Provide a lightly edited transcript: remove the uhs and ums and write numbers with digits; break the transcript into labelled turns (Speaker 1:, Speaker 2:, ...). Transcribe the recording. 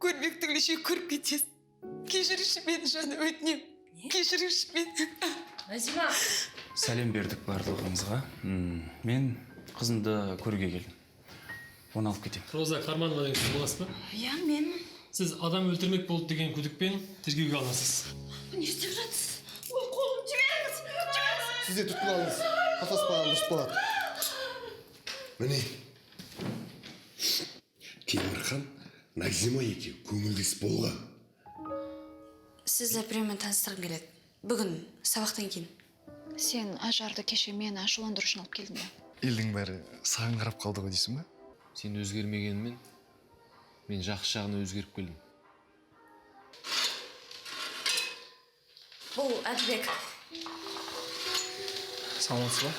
Speaker 1: көрмек түгілше көріп кетесіз. Кешіріңізші мені, жаны өтінем. Кешіріңізші мені.
Speaker 2: Назима.
Speaker 3: Сәлем бердік барлығыңызға. Мен қызымды көруге келдім. Оны алып кетем.
Speaker 4: Роза Карманова деген сіз боласыз ба?
Speaker 1: Иә, мен.
Speaker 4: Сіз адам өлтірмек болды деген күдікпен тергеуге алынасыз.
Speaker 1: Не істеп жатсыз? Ой, қолым жіберіңіз.
Speaker 5: Сіз де тұтқын алыңыз. Қатаспаған дұрыс болады.
Speaker 6: Міне. Темірхан, Назима екеуі көңілдес болған.
Speaker 1: Сізді біреумен таныстырғым келеді. Бүгін сабақтан кейін.
Speaker 7: Сен ажарды кеше мені ашуландыру үшін алып келдің бе?
Speaker 5: Елдің бәрі саған қарап қалды ғой дейсің бе?
Speaker 8: Сен өзгермегенмен, мен жақсы жағына өзгеріп келдім.
Speaker 1: Бұл Әділбек.
Speaker 5: Саламатсыз ба?